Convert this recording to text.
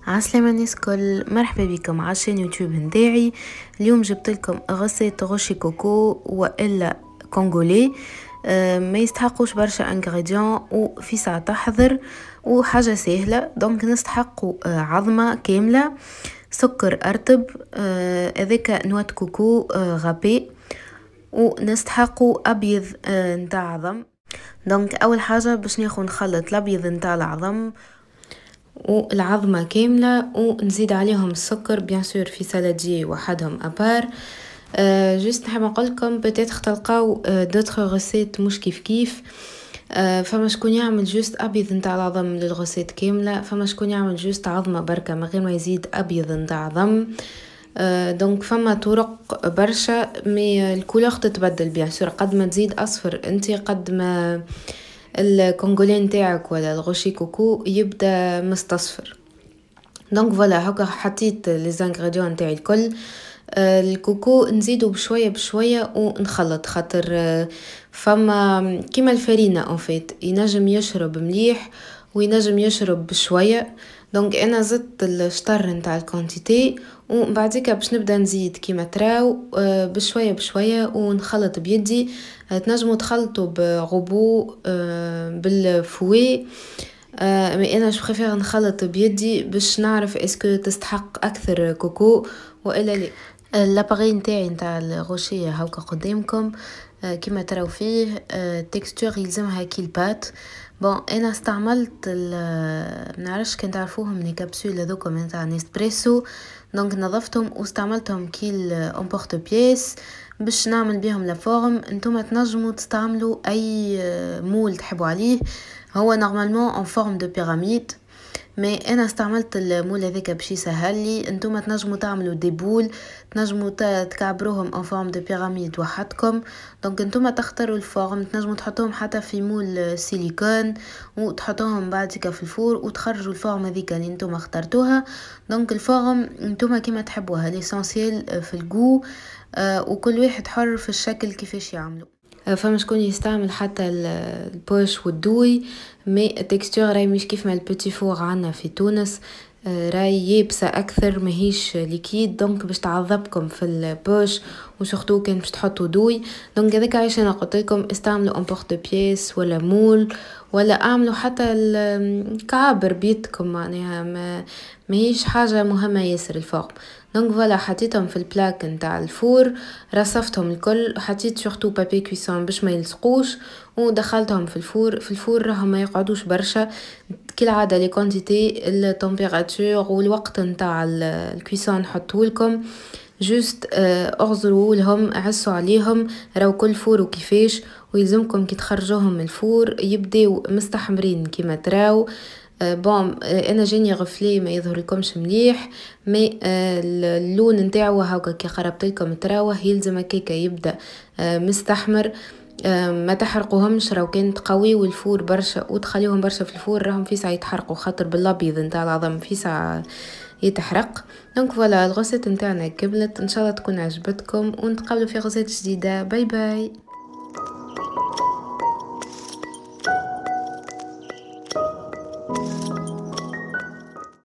عسلامة الناس كل، مرحبا بكم على شان يوتيوب نتاعي. اليوم جبت لكم غسيت غوشي كوكو والا كونغولي. ما يستحقوش برشا انغريديون وفي ساعة تحضر وحاجة سهلة. دونك نستحقوا عظمة كاملة، سكر ارتب، هذاك نواه كوكو غابي، ونستحقوا ابيض نتاع عظم. دونك اول حاجة باش ناخذ نخلط الابيض نتاع العظم والعظمة كاملة ونزيد عليهم السكر بيان سور في سالادية وحدهم ابار. جست نحب نقولكم بتاتخ تلقاو دوتر غسيت مش كيف فما شكون يعمل جوست ابيض نتاع العظم للغسيت كاملة، فما شكون يعمل جوست عظمة بركة من غير ما يزيد ابيض نتاع عظم. دونك فما طرق برشا، مي الكولور تتبدل بيان سور، قد ما تزيد اصفر انت قد ما الكونغولي نتاعك ولا الغوشي كوكو يبدا مستصفر. دونك فوالا هكا حطيت لي زانغريديون نتاعي الكل. الكوكو نزيدو بشويه بشويه ونخلط، خاطر فما كيما الفرينه اون فيت ينجم يشرب مليح وينجم يشرب بشويه. دونك انا زدت الشطر نتاع الكونتيتي وبعديك باش نبدا نزيد كيما تراو بشويه بشويه ونخلط بيدي. تنجموا تخلطوا بغبو بالفوي، مي انا جو بريفير نخلط بيدي باش نعرف اسكو تستحق اكثر كوكو والا لا. لاباري نتاعي نتاع الغوشيه هاكا قدامكم، كما تراو فيه تكستور يلزمها كي البات. بون انا استعملت منعرفش كان تعرفوهم لي كابسول هذوكم نتاع نيسبريسو. دونك نظفتهم واستعملتهم كي الامبورت بيس باش نعمل بيهم لا فورم. انتم تنجموا تستعملوا اي مول تحبوا عليه، هو نورمالمون ان فورم دو بيراميد، مي انا استعملت المول هذاك باش يسهل لي. انتم تنجموا تعملوا دي بول، تنجموا تكعبروهم ان فورم دو بيراميد وحدكم. دونك انتم تختاروا الفورم، تنجموا تحطوهم حتى في مول سيليكون وتحطوهم بعدك في الفور وتخرجوا الفورم هذيك اللي انتم اخترتوها. دونك الفورم انتم كيما تحبوها، ليسانسيال في الجو، وكل واحد حر في الشكل كيفاش يعملوا. فما شكون يستعمل حتى البوش والدوي، مي التكستور راي مش كيف ما البيتي فور عنا في تونس، راي يابسه اكثر ماهيش ليكيد. دونك باش تعذبكم في البوش وسورتو كان باش تحطوا دوي. دونك هذاك علاش انا قلت لكم استعملوا امبورت بيس ولا مول، ولا اعملوا حتى الكعابر بيتكم، معناها ماهيش حاجه مهمه ياسر الفورم. دونك فوالا حطيتهم في البلاك نتاع الفور، رصفتهم الكل، حطيت سورتو بابي كويسون باش ما يلصقوش ودخلتهم في الفور. في الفور راهم ما يقعدوش برشا كالعاده، لي كونتيتي التمبيراتور والوقت نتاع الكويسون نحطه لكم. جوست اغزروا لهم، عسوا عليهم، راو كل فور وكيفاش، ويلزمكم كي تخرجوهم من الفور يبداو مستحمرين كيما تراو. بون انا جاني غفلي ما يظهر لكمش مليح، مي اللون نتاعو هاكا كي قربت لكم تراوه يلزم هكاكا يبدا مستحمر. ما تحرقوهمش، راو كان تقويو الفور برشا وتخليوهم برشا في الفور راهم في ساعه يتحرقوا، خاطر بالابيض نتاع العظم في ساعه يتحرق. دونك فوالا الغسيت نتاعنا كملت، ان شاء الله تكون عجبتكم ونتقابلوا في غسيت جديده. باي باي.